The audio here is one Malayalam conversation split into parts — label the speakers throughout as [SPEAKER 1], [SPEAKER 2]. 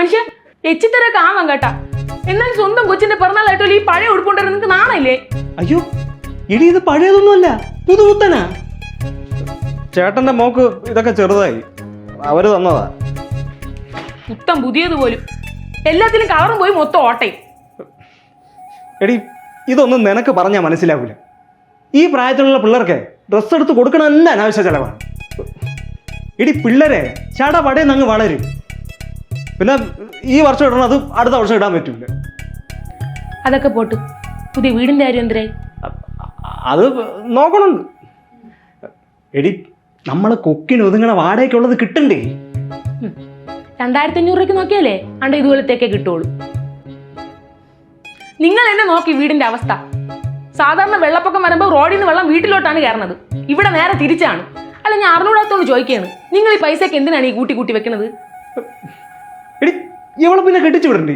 [SPEAKER 1] മനുഷ്യ എച്ചിത്തരൊക്കെ ആവാം കേട്ടാ. എന്നാലും സ്വന്തം കൊച്ചിന്റെ പിറന്നാളായിട്ടോ ഈ പഴയ ഉടുപ്പുണ്ടായിരുന്നു നിനക്ക് നാണയില്ലേ?
[SPEAKER 2] അയ്യോ എടി ഇത് പഴയതൊന്നുമല്ല, പുതുപുത്തനാ. ചേട്ടന്റെ മോക്ക് ഇതൊക്കെ ചെറുതായി, അവര് തന്നതാ.
[SPEAKER 1] പുത്തം പുതിയത് പോലും. എല്ലാത്തിലും കളറും പോയി മൊത്തം ഓട്ടയും.
[SPEAKER 2] എടി ഇതൊന്നും നിനക്ക് പറഞ്ഞാൽ മനസ്സിലാവില്ല. ഈ പ്രായത്തിലുള്ള പിള്ളേർക്ക് ഡ്രസ്സ് എടുത്ത് കൊടുക്കണം തന്നെ അനാവശ്യ ചെലവാണ്. എടി പിള്ളേരെ ചടപടേന്ന് അങ്ങ് വളരും. പിന്നെ ഈ വർഷം ഇടണം, അത് അടുത്ത വർഷം ഇടാൻ പറ്റൂല.
[SPEAKER 1] അതൊക്കെ പോട്ടു, പുതിയ വീടിന്റെ കാര്യം എന്തരായി?
[SPEAKER 2] അത് നോക്കണുണ്ട്. എടി നമ്മള് കൊക്കിന് ഒതുങ്ങണ വാടകയ്ക്കുള്ളത് കിട്ടണ്ടേ?
[SPEAKER 1] 2500 രൂപയ്ക്ക് നോക്കിയാലേ അണ്ട ഇതുപോലത്തേക്കേ കിട്ടുള്ളൂ. നിങ്ങൾ എന്നെ നോക്കി വീടിന്റെ അവസ്ഥ. സാധാരണ വെള്ളപ്പൊക്കം വരുമ്പോൾ റോഡിൽ നിന്ന് വെള്ളം വീട്ടിലോട്ടാണ് കയറുന്നത്. ഇവിടെ നേരെ തിരിച്ചാണ്. അല്ല, ഞാൻ അറിഞ്ഞൂടാത്തോണ്ട് ചോദിക്കുകയാണ്, നിങ്ങൾ ഈ പൈസക്ക് എന്തിനാണ് ഈ കൂട്ടി കൂട്ടി വെക്കുന്നത്?
[SPEAKER 2] എടി ഇവളെ പിന്നെ കെട്ടിച്ചു വിടണ്ടേ?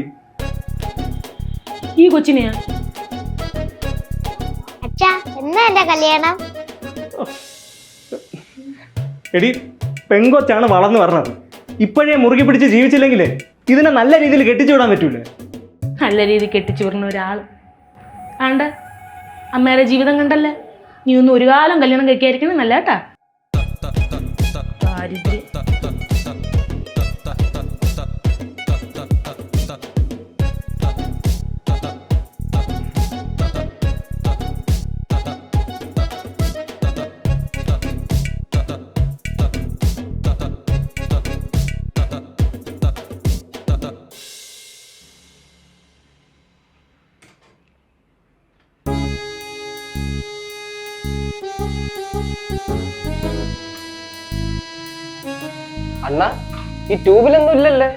[SPEAKER 1] ഈ കൊച്ചിനെയാ?
[SPEAKER 3] അച്ഛാ എന്നാ എന്റെ കല്യാണം?
[SPEAKER 2] എടി പെങ്കൊച്ചാണ് വളർന്നു പറഞ്ഞത്. ഇപ്പോഴേ മുറുകി പിടിച്ച് ജീവിച്ചില്ലെങ്കിലേ ഇതിനെ നല്ല രീതിയിൽ കെട്ടിച്ചു വിടാൻ പറ്റൂലേ?
[SPEAKER 1] നല്ല രീതിയിൽ കെട്ടിച്ചു വിടുന്ന ഒരാൾ ആണ്ട അമ്മേരെ ജീവിതം കണ്ടല്ലേ. നീ ഒന്നും ഒരു കാലം കല്യാണം കഴിക്കാതിരിക്കണം നല്ല കേട്ടാ. ദാരിദ്ര്യം.
[SPEAKER 4] അണ്ണ ഈ ട്യൂബിലൊന്നും ഇല്ലല്ലേ?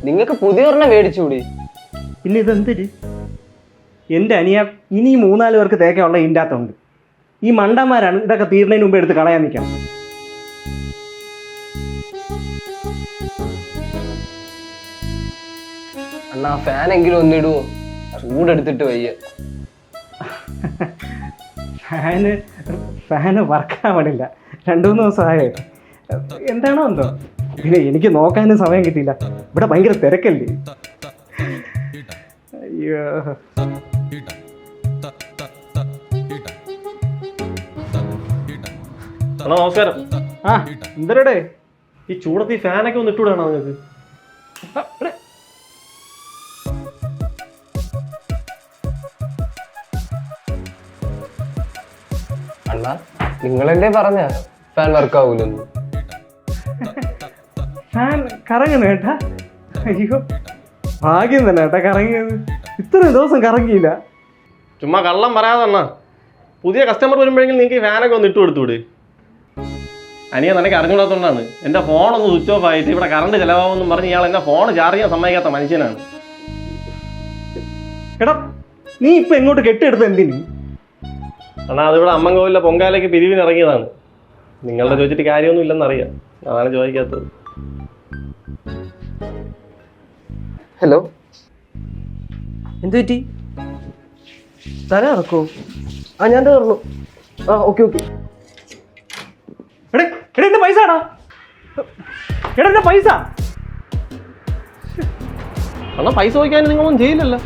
[SPEAKER 4] നിങ്ങൾക്ക് പുതിയ ഒരെണ്ണം മേടിച്ചുകൂടി?
[SPEAKER 2] പിന്നെ ഇതെന്തൊരു എൻ്റെ അനിയ ഇനി 3-4 പേർക്ക് തേക്കാനുള്ള ഇതിൻ്റെ അകത്തുണ്ട്. ഈ മണ്ടന്മാരാണ് ഇതൊക്കെ തീർന്നതിന് മുമ്പ് എടുത്ത് കളയാൻ നിൽക്കണം.
[SPEAKER 4] അണ്ണാ ഫാനെങ്കിലും ഒന്നിടുവോ? ചൂടെടുത്തിട്ട് വയ്യ.
[SPEAKER 2] ഫാന് വർക്കാവണില്ല, 2-3 ദിവസമായി. എന്താണോ എന്തോ. പിന്നെ എനിക്ക് നോക്കാനും സമയം കിട്ടിയില്ല, ഇവിടെ ഭയങ്കര തിരക്കല്ലേ. അയ്യോ.
[SPEAKER 5] ഹലോ നമസ്കാരം.
[SPEAKER 2] ആ എന്തരടെ
[SPEAKER 5] ഈ ചൂടത്ത് ഈ ഫാനൊക്കെ ഒന്ന് ഇട്ടുവിടാണോ നിങ്ങൾക്ക്?
[SPEAKER 4] അണ്ണാ നിങ്ങളെന്തേ പറഞ്ഞ ഫാൻ വർക്ക് ആവൂലെന്ന്?
[SPEAKER 2] ഫാൻ കറങ്ങുന്നു കേട്ടാ. അയ്യോ ഭാഗ്യം തന്നെ കേട്ടാ കറങ്ങിയത്. ഇത്രയും ദിവസം കറങ്ങിയില്ല.
[SPEAKER 5] ചുമ്മാ കള്ളം പറയാതെ അണ്ണാ. പുതിയ കസ്റ്റമർ വരുമ്പോഴെങ്കിലും നിങ്ങൾക്ക് ഈ ഫാനൊക്കെ ഒന്ന് ഇട്ട് കൊടുത്തുവിട്. അനിയ നിനക്ക് അറിഞ്ഞുകൂടാത്തതുകൊണ്ടാണ്. എൻ്റെ ഫോണൊന്ന് സ്വിച്ച് ഓഫ് ആയിട്ട് ഇവിടെ കറണ്ട് ചിലവാകുമെന്നും പറഞ്ഞ് ഇയാൾ എൻ്റെ ഫോൺ ചാർജ് ചെയ്യാൻ സമ്മതിക്കാത്ത മനുഷ്യനാണ്.
[SPEAKER 2] എടാ നീ ഇപ്പൊ എങ്ങോട്ട് കെട്ടിയെടുത്ത് എന്തിന്?
[SPEAKER 5] അണ്ണാ അതിവിടെ അമ്മങ്കോവിലെ പൊങ്കാലയ്ക്ക് പിരിവിന് ഇറങ്ങിയതാണ്. നിങ്ങളുടെ ചോദിച്ചിട്ട് കാര്യമൊന്നും ഇല്ലെന്ന് അറിയാം, അതാണ് ചോദിക്കാത്തത്.
[SPEAKER 4] ഹലോ,
[SPEAKER 2] എന്ത് പറ്റി?
[SPEAKER 4] തല ഇറക്കോ? ആ ഞാൻ തീർന്നു. ആ ഓക്കെ ഓക്കെ.
[SPEAKER 2] എടാ എന്റെ പൈസ എടാ, എന്റെ പൈസ.
[SPEAKER 5] അണ്ണാ പൈസ ചോദിക്കാൻ നിങ്ങളൊന്നും ചെയ്യില്ലല്ലോ.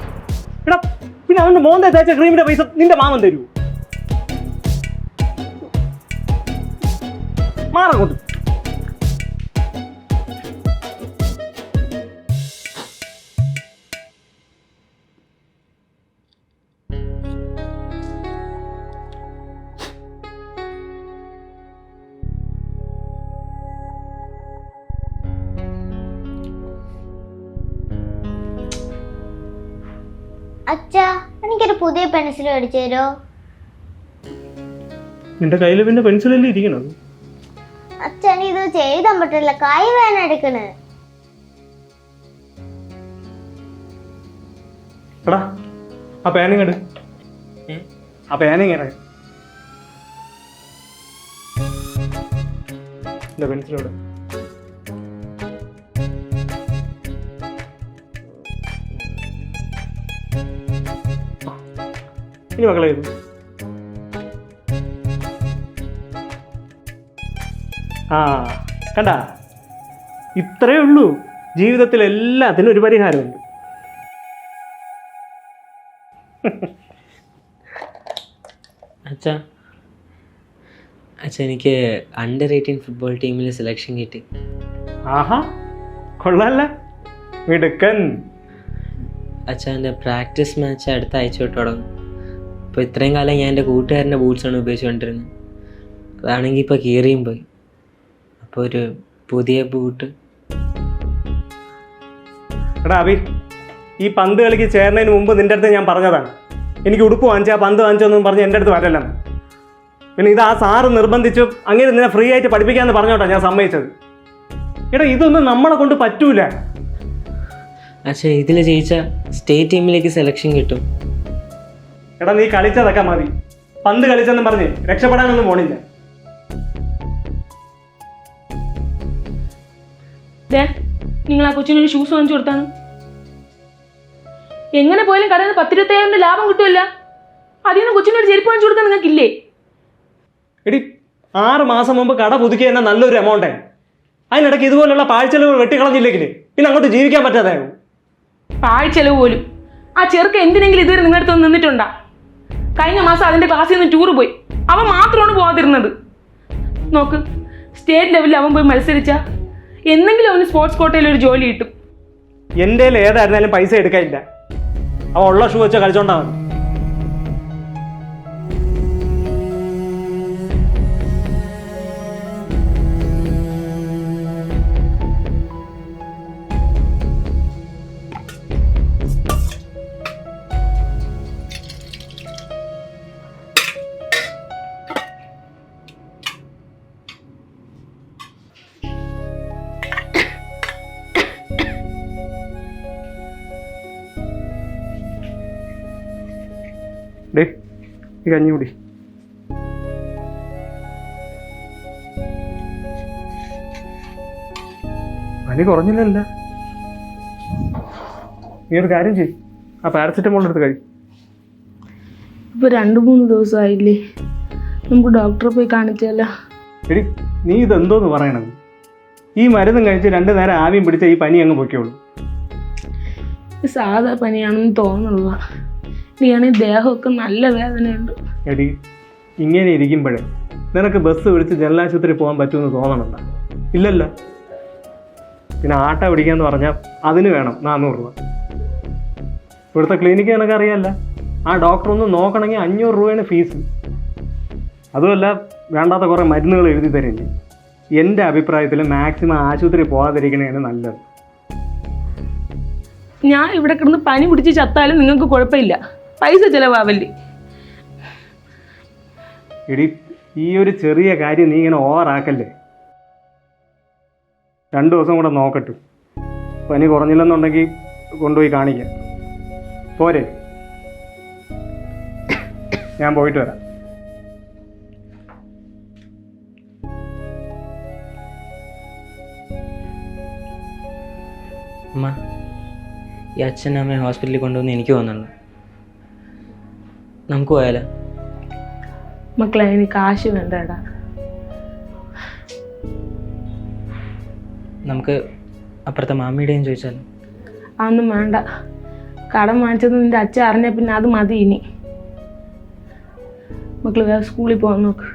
[SPEAKER 2] എടാ പിന്നെ അവന്റെ മോന്തെ തേച്ച ക്രീമിന്റെ പൈസ നിന്റെ മാമൻ തരൂ. മാറങ്ങോട്ട്.
[SPEAKER 3] അച്ഛാ എനിക്കൊരു പുതിയ പെൻസിൽ മേടിച്ചു തരോ?
[SPEAKER 2] നിന്റെ കയ്യിൽ പിന്നെ പെൻസിലല്ലേ ഇരിക്കണം.
[SPEAKER 3] അച്ഛൻ ഇത് ചെയ്താൻ പറ്റില്ല, കൈ വേന എടുക്കണ്.
[SPEAKER 2] എടാ ആ പേനിങ്ങട്, ആ പേനിങ്ങനെ പെൻസിലോട്. ഇനി മക്കളെ ഇത് ആ കണ്ടാ, ഇത്രയേ ഉള്ളൂ. ജീവിതത്തിൽ എല്ലാത്തിനും ഒരു പരിഹാരമുണ്ട്.
[SPEAKER 6] അച്ഛാ അച്ഛാ എനിക്ക് അണ്ടർ-18 ഫുട്ബോൾ ടീമിൽ സെലക്ഷൻ കിട്ടി.
[SPEAKER 2] ആഹാ, കൊള്ളാല്ല, മിടുക്കൻ.
[SPEAKER 6] അച്ഛാ എൻ്റെ പ്രാക്ടീസ് മാച്ച് അടുത്ത ആഴ്ച തൊട്ട് തുടങ്ങും. ഇപ്പോൾ ഇത്രയും കാലം ഞാൻ എൻ്റെ കൂട്ടുകാരൻ്റെ ബൂട്ട്സാണ് ഉപയോഗിച്ചുകൊണ്ടിരുന്നത്. അതാണെങ്കിൽ ഇപ്പോൾ കീറിയും പോയി. അപ്പോൾ ഒരു പുതിയ ബൂട്ട്.
[SPEAKER 2] എടാ അഭി, ഈ പന്ത് കളിക്ക് ചേർന്നതിന് മുമ്പ് നിൻ്റെ അടുത്ത് ഞാൻ പറഞ്ഞതാണ്, എനിക്ക് ഉടുപ്പ് വാങ്ങിച്ചാൽ പന്ത് വാങ്ങിച്ചോന്നും പറഞ്ഞ് എൻ്റെ അടുത്ത് വരല്ലെന്ന്. പിന്നെ ഇത് ആ സാറ് നിർബന്ധിച്ചു അങ്ങനെ നിന്നെ ഫ്രീ ആയിട്ട് പഠിപ്പിക്കാമെന്ന് പറഞ്ഞോട്ടാ ഞാൻ സമ്മതിച്ചത്. എടാ ഇതൊന്നും നമ്മളെ കൊണ്ട് പറ്റൂല.
[SPEAKER 6] അച്ഛാ ഇതിൽ ജയിച്ചാൽ സ്റ്റേറ്റ് ടീമിലേക്ക് സെലക്ഷൻ കിട്ടും.
[SPEAKER 2] എടാ നീ കളിച്ചതൊക്കെ മതി, പന്ത് കളിച്ചെന്നും പറഞ്ഞ് രക്ഷപ്പെടാനൊന്നും പോണില്ല.
[SPEAKER 1] നിങ്ങൾ ആ കൊച്ചിനൊരു ഷൂസ് വാങ്ങിച്ചു കൊടുത്താണ്. എങ്ങനെ പോയാലും കടയിൽ നിന്ന് 10-25 ലാഭം കിട്ടുമല്ല. അതിൽ നിന്ന് കൊച്ചിനൊരു ചെരുപ്പ് വാങ്ങിച്ചു കൊടുക്കാൻ നിങ്ങൾക്കില്ലേ?
[SPEAKER 2] എടി 6 മാസം മുമ്പ് കട പുതുക്കി തന്നെ നല്ലൊരു എമൗണ്ടേ. അതിനിടയ്ക്ക് ഇതുപോലുള്ള പാഴ്ചെലവ് വെട്ടിക്കളഞ്ഞില്ലെങ്കിൽ പിന്നെ അങ്ങോട്ട് ജീവിക്കാൻ പറ്റാതാകും.
[SPEAKER 1] പാഴ്ചെലവ് പോലും ആ ചെറുക്ക എന്തിനെങ്കിലും ഇതുവരെ നിങ്ങളുടെ അടുത്ത് നിന്നിട്ടുണ്ടാ? കഴിഞ്ഞ മാസം അതിന്റെ ക്ലാസ്സിൽ നിന്ന് ടൂർ പോയി, അവൻ മാത്രമാണ് പോകാതിരുന്നത്. നോക്ക്, സ്റ്റേറ്റ് ലെവലിൽ അവൻ പോയി മത്സരിച്ച എന്തെങ്കിലും അവന് സ്പോർട്സ് കോട്ടയിൽ ഒരു ജോലി കിട്ടും.
[SPEAKER 2] എൻ്റെ ഏതായിരുന്നാലും പൈസ എടുക്കാനില്ല, അവൻ ഉള്ള ഷൂ വെച്ചാൽ കളിച്ചോണ്ടാ മതി. ഡേ ഈ കഞ്ഞി കൂടി. പനി കുറഞ്ഞില്ലല്ല. നീ ഒരു കാര്യം ചെയ്യും, ആ പാരസെറ്റമോൾ എടുത്ത് കഴി.
[SPEAKER 1] ഇപ്പൊ 2-3 ദിവസമായില്ലേ, നമുക്ക് ഡോക്ടറെ പോയി കാണിച്ചല്ല.
[SPEAKER 2] എടി നീ ഇതെന്തോന്ന് പറയണത്? ഈ മരുന്നും കഴിച്ച് 2 നേരം ആവിയും പിടിച്ച ഈ പനി അങ്ങ് പൊയ്ക്കോളൂ.
[SPEAKER 1] സാധാ പനിയാണെന്ന് തോന്നുന്നില്ല. നീയാണെങ്കിൽ ദേഹമൊക്കെ നല്ല വേദനയുണ്ട്.
[SPEAKER 2] എടി ഇങ്ങനെ ഇരിക്കുമ്പോഴേ നിനക്ക് ബസ് വിളിച്ച് ജനലാശുപത്രി പോകാൻ പറ്റുമെന്ന് തോന്നണണ്ട? ഇല്ലല്ലോ. പിന്നെ ആട്ട പിടിക്കാന്ന് പറഞ്ഞാൽ അതിന് വേണം 400 രൂപ. ഇവിടുത്തെ ക്ലിനിക്ക് നിനക്ക് അറിയാമല്ല, ആ ഡോക്ടർ ഒന്ന് നോക്കണമെങ്കിൽ 500 രൂപയാണ് ഫീസ്. അതുമല്ല വേണ്ടാത്ത കുറേ മരുന്നുകൾ എഴുതി തരില്ലേ. എൻ്റെ അഭിപ്രായത്തിൽ മാക്സിമം ആശുപത്രി പോകാതിരിക്കണതാണ് നല്ലത്.
[SPEAKER 1] ഞാൻ ഇവിടെ കിടന്ന് പനി പിടിച്ച് ചത്താലും നിങ്ങൾക്ക് കുഴപ്പമില്ല, പൈസ ചിലവാവല്ലേ.
[SPEAKER 2] എടി ഈ ഒരു ചെറിയ കാര്യം നീ ഇങ്ങനെ ഓവറാക്കല്ലേ. 2 ദിവസം കൂടെ നോക്കട്ടെ, പനി കുറഞ്ഞില്ലെന്നുണ്ടെങ്കിൽ കൊണ്ടുപോയി കാണിക്കാം. പോരെ, ഞാൻ പോയിട്ട് വരാം.
[SPEAKER 6] അമ്മ, ഈ അച്ഛനും അമ്മയും ഹോസ്പിറ്റലിൽ കൊണ്ടുവന്ന് എനിക്ക് തോന്നുന്നുണ്ട്. നമുക്ക് പോയാലോ?
[SPEAKER 1] മക്കളെ അതിന് കാശ് വേണ്ടടാ.
[SPEAKER 6] നമുക്ക് അപ്പുറത്തെ മാമിയുടെയും ചോദിച്ചാലോ?
[SPEAKER 1] അതൊന്നും വേണ്ട, കടം വാങ്ങിച്ചത് നിന്റെ അച്ഛൻ അറിഞ്ഞ പിന്നെ അത് മതി. ഇനി മക്കൾ വേറെ സ്കൂളിൽ പോകാൻ നോക്ക്.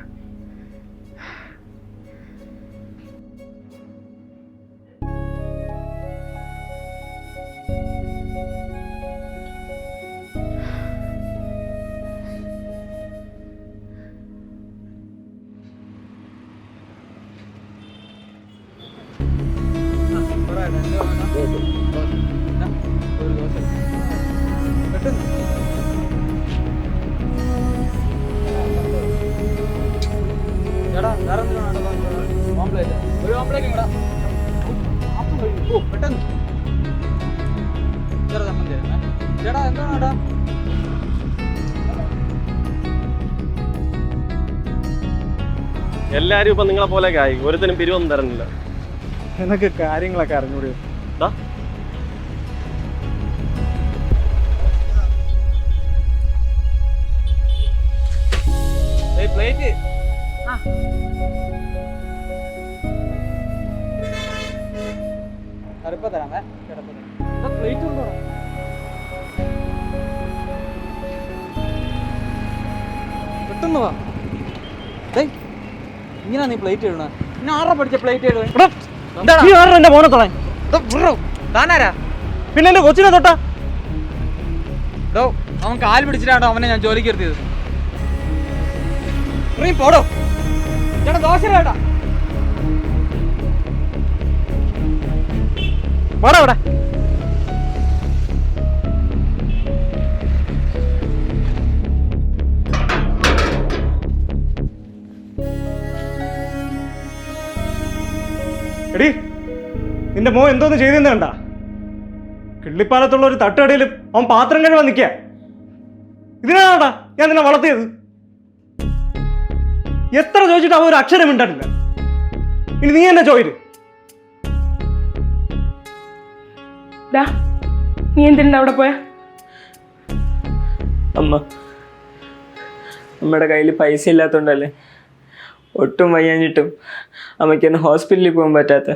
[SPEAKER 5] എല്ലാരും ഇപ്പൊ നിങ്ങളെ പോലെയൊക്കെ ആയി, ഒരുത്തിനും പിരിവൊന്നും തരുന്നില്ല.
[SPEAKER 2] നിനക്ക് കാര്യങ്ങളൊക്കെ അറിഞ്ഞൂടെ?
[SPEAKER 5] പ്ലേറ്റ്
[SPEAKER 7] ഇപ്പൊ തരാമേ പ്ലേറ്റ് കൊണ്ടുപോകാം. പെട്ടെന്ന് വാ. ഡേയ്, ഇങ്ങനെ നീ പ്ലേറ്റ് ഇടണ? പിന്നെ ആരുടെ പഠിച്ച പ്ലേറ്റ് ഇടുവേ?
[SPEAKER 2] നീ ആരുടെ എന്റെ മോനെ തൊടാൻ?
[SPEAKER 7] താനാരാ?
[SPEAKER 2] പിന്നെ എന്റെ കൊച്ചിനെ തൊട്ടാ?
[SPEAKER 7] ഡോ, അവൻ കാല് പിടിച്ചിട്ടാണോ അവനെ ഞാൻ ജോലിക്ക് നിർത്തിയത്? ഇറങ്ങി പോടോ. ചേട്ടാ ദോശ ചേട്ടാ.
[SPEAKER 2] വാടാ ഇവിടെ. എടി, നിന്റെ മോൻ എന്തോന്ന് ചെയ്തെന്ന് കണ്ട? കിള്ളിപ്പാലത്തുള്ള ഒരു തട്ടുകടയിൽ അവൻ പാത്രം കഴുകാൻ നിൽക്കുക. ഇതിനാടാ ഞാൻ നിന്നെ വളർത്തിയത്. എത്ര ചോദിച്ചിട്ട് അവൻ ഒരു അക്ഷരം മിണ്ടാട്ടില്ല. ഇനി നീ എന്നെ ചോദിച്ചു.
[SPEAKER 1] ഡാ, നീ എന്തിനാ അവിടെ പോയാ?
[SPEAKER 6] നമ്മുടെ കയ്യിൽ പൈസ ഇല്ലാത്തതുകൊണ്ടല്ലേ ഒട്ടും വയ്യാഞ്ഞിട്ടും അമ്മയ്ക്ക് എന്നെ ഹോസ്പിറ്റലിൽ പോകാൻ പറ്റാത്ത.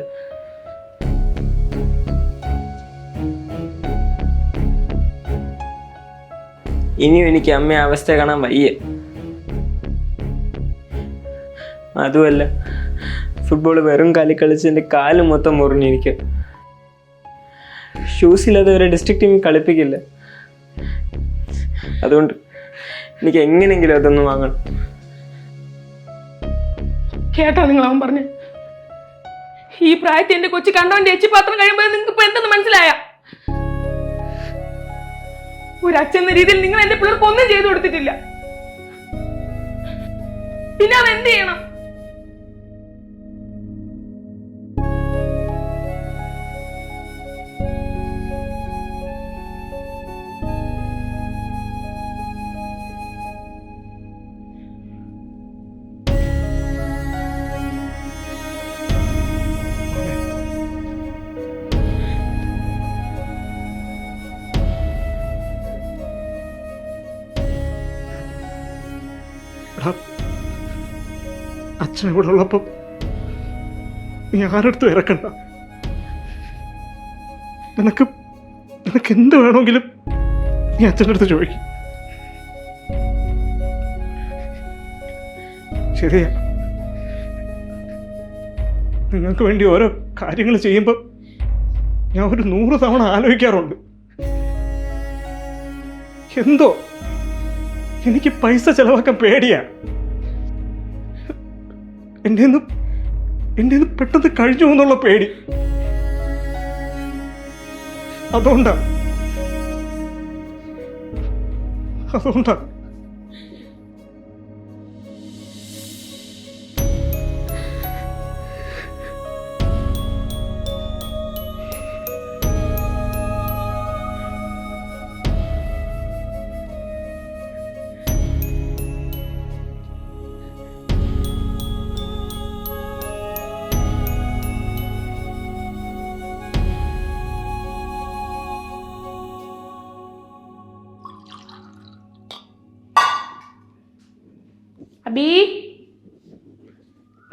[SPEAKER 6] ഇനിയും എനിക്ക് അമ്മയെ അവസ്ഥ കാണാൻ വയ്യ. അതുമല്ല, ഫുട്ബോൾ വെറും കാലി കളിച്ച് എൻ്റെ കാല് മൊത്തം മുറിഞ്ഞിരിക്കുക. ഷൂസ് ഇല്ലാതെ ഒരു ഡിസ്ട്രിക്ട് ടീമിൽ കളിപ്പിക്കില്ല. അതുകൊണ്ട് എനിക്ക് എങ്ങനെയെങ്കിലും അതൊന്നും വാങ്ങണം.
[SPEAKER 1] കേട്ടോ നിങ്ങൾ അവൻ പറഞ്ഞു? ഈ പ്രായത്തിൽ എന്റെ കൊച്ചു കണ്ടവന്റെ എച്ചിപ്പാത്രം കഴിയുമ്പോൾ നിങ്ങൾക്ക് ഇപ്പൊ എന്തെന്ന് മനസ്സിലായ? ഒരു അച്ഛൻ എന്ന രീതിയിൽ നിങ്ങൾ എന്റെ പിള്ളേർക്ക് ഒന്നും ചെയ്തു കൊടുത്തിട്ടില്ല. പിന്നെ അവൻ എന്ത് ചെയ്യണം?
[SPEAKER 2] അച്ഛൻ ഇവിടെ ഉള്ളപ്പം നീ ആരെടുത്തും ഇറക്കണ്ട. നിനക്ക് എന്ത് വേണമെങ്കിലും നീ അച്ഛൻ്റെ അടുത്ത് ചോദിക്കും. ശരിയാ, നിങ്ങൾക്ക് വേണ്ടി ഓരോ കാര്യങ്ങൾ ചെയ്യുമ്പോൾ ഞാൻ ഒരു 100 തവണ ആലോചിക്കാറുണ്ട്. എന്തോ എനിക്ക് പൈസ ചെലവാക്കാൻ പേടിയാ. എന്റെ പെട്ടെന്ന് കഴിഞ്ഞു എന്നുള്ള പേടി. അതുകൊണ്ടാ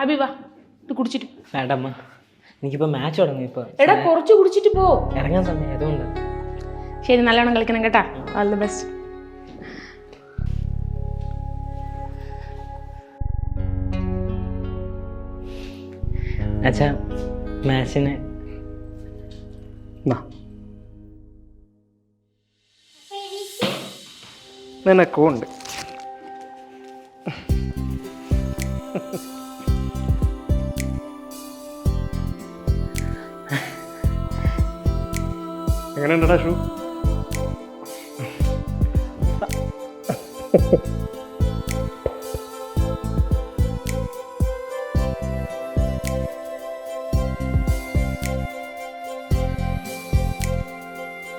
[SPEAKER 1] അബി വാ, ഇത് കുടിച്ചിട്ട്.
[SPEAKER 6] വേണ്ടമ്മ, എനിക്കിപ്പോ മാച്ച് തുടങ്ങി. ഇപ്പൊ
[SPEAKER 1] എടാ, കുറച്ച് കുടിച്ചിട്ട് പോ.
[SPEAKER 6] ഇറങ്ങാൻ സമയം അതുകൊണ്ട്.
[SPEAKER 1] ശരി, നല്ലോണം കളിക്കണം കേട്ടാ. All the best.
[SPEAKER 6] അച്ഛാ, മാച്ചിന്
[SPEAKER 2] നിനക്കുണ്ട്. എങ്ങനെയുണ്ടടാ ഷൂ?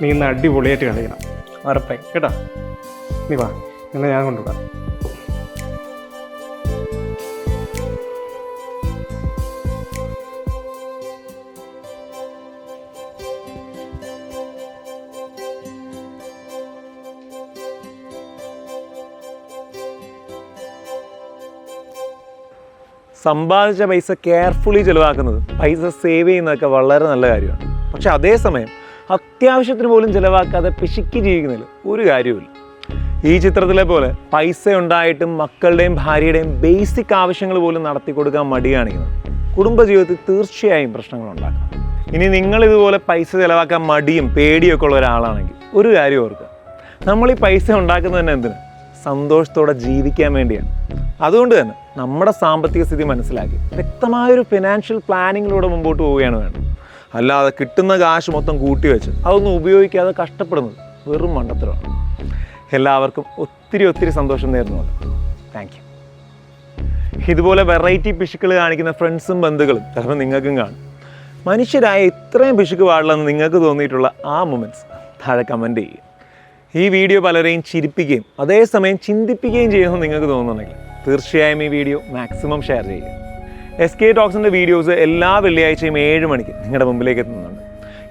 [SPEAKER 2] നീ ഇന്ന് അടിപൊളിയായിട്ട് കളിക്കണം, ഉറപ്പായി കേട്ടോ. നീ വാ, നിന്നെ ഞാൻ കൊണ്ടുപോകാം.
[SPEAKER 8] സമ്പാദിച്ച പൈസ കെയർഫുള്ളി ചിലവാക്കുന്നത്, പൈസ സേവ് ചെയ്യുന്നതൊക്കെ വളരെ നല്ല കാര്യമാണ്. പക്ഷെ അതേസമയം അത്യാവശ്യത്തിന് പോലും ചിലവാക്കാതെ പിശുക്കി ജീവിക്കുന്നതിൽ ഒരു കാര്യവുമില്ല. ഈ ചിത്രത്തിലെ പോലെ പൈസ ഉണ്ടായിട്ടും മക്കളുടെയും ഭാര്യയുടെയും ബേസിക് ആവശ്യങ്ങൾ പോലും നടത്തി കൊടുക്കാൻ മടി കാണിക്കുന്നത് കുടുംബജീവിതത്തിൽ തീർച്ചയായും പ്രശ്നങ്ങളുണ്ടാക്കാം. ഇനി നിങ്ങളിതുപോലെ പൈസ ചിലവാക്കാൻ മടിയും പേടിയൊക്കെ ഉള്ള ഒരാളാണെങ്കിൽ ഒരു കാര്യം ഓർക്കുക, നമ്മൾ ഈ പൈസ ഉണ്ടാക്കുന്നത് തന്നെ എന്തിന്? സന്തോഷത്തോടെ ജീവിക്കാൻ വേണ്ടിയാണ്. അതുകൊണ്ട് തന്നെ നമ്മുടെ സാമ്പത്തിക സ്ഥിതി മനസ്സിലാക്കി വ്യക്തമായൊരു ഫിനാൻഷ്യൽ പ്ലാനിങ്ങിലൂടെ മുമ്പോട്ട് പോവുകയാണ് വേണ്ടത്. അല്ലാതെ കിട്ടുന്ന കാശ് മൊത്തം കൂട്ടി വെച്ച് അതൊന്നും ഉപയോഗിക്കാതെ കഷ്ടപ്പെടുന്നത് വെറും മണ്ടത്തരമാണ്. എല്ലാവർക്കും ഒത്തിരി സന്തോഷം നേരുന്നുണ്ട്. Thank you. ഇതുപോലെ വെറൈറ്റി പിശുക്കൾ കാണിക്കുന്ന ഫ്രണ്ട്സും ബന്ധുക്കളും ചിലപ്പോൾ നിങ്ങൾക്കും കാണും. മനുഷ്യരായ ഇത്രയും പിശുക്ക് പാടില്ലെന്ന് നിങ്ങൾക്ക് തോന്നിയിട്ടുള്ള ആ മൊമെൻറ്റ്സ് താഴെ കമൻറ്റ് ചെയ്യുക. ഈ വീഡിയോ പലരെയും ചിരിപ്പിക്കുകയും അതേസമയം ചിന്തിപ്പിക്കുകയും ചെയ്യുമെന്ന് നിങ്ങൾക്ക് തോന്നുന്നുണ്ടെങ്കിൽ തീർച്ചയായും ഈ വീഡിയോ മാക്സിമം ഷെയർ ചെയ്യുക. SK ടോക്സിൻ്റെ വീഡിയോസ് എല്ലാ വെള്ളിയാഴ്ചയും 7 മണിക്ക് നിങ്ങളുടെ മുമ്പിലേക്ക് എത്തുന്നുണ്ട്.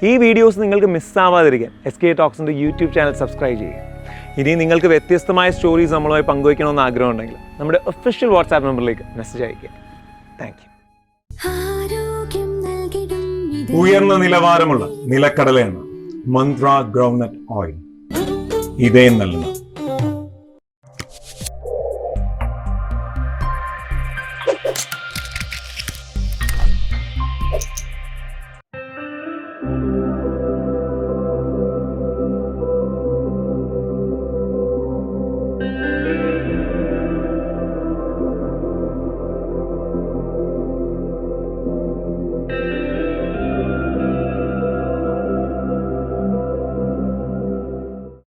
[SPEAKER 8] ഈ വീഡിയോസ് നിങ്ങൾക്ക് മിസ്സാവാതിരിക്കാൻ SK ടോക്സിൻ്റെ യൂട്യൂബ് ചാനൽ സബ്സ്ക്രൈബ് ചെയ്യുക. ഇനി നിങ്ങൾക്ക് വ്യത്യസ്തമായ സ്റ്റോറീസ് നമ്മളുമായി പങ്കുവയ്ക്കണമെന്ന് ആഗ്രഹമുണ്ടെങ്കിൽ നമ്മുടെ ഒഫീഷ്യൽ വാട്സാപ്പ് നമ്പറിലേക്ക് മെസ്സേജ് അയയ്ക്കുക. Thank you.
[SPEAKER 9] ഉയർന്ന നിലവാരമുള്ള നിലക്കടല എണ്ണ മന്ത്ര ഗ്രൗണ്ട്നട്ട് ഓയിൽ ഇതേ നൽകുന്നു.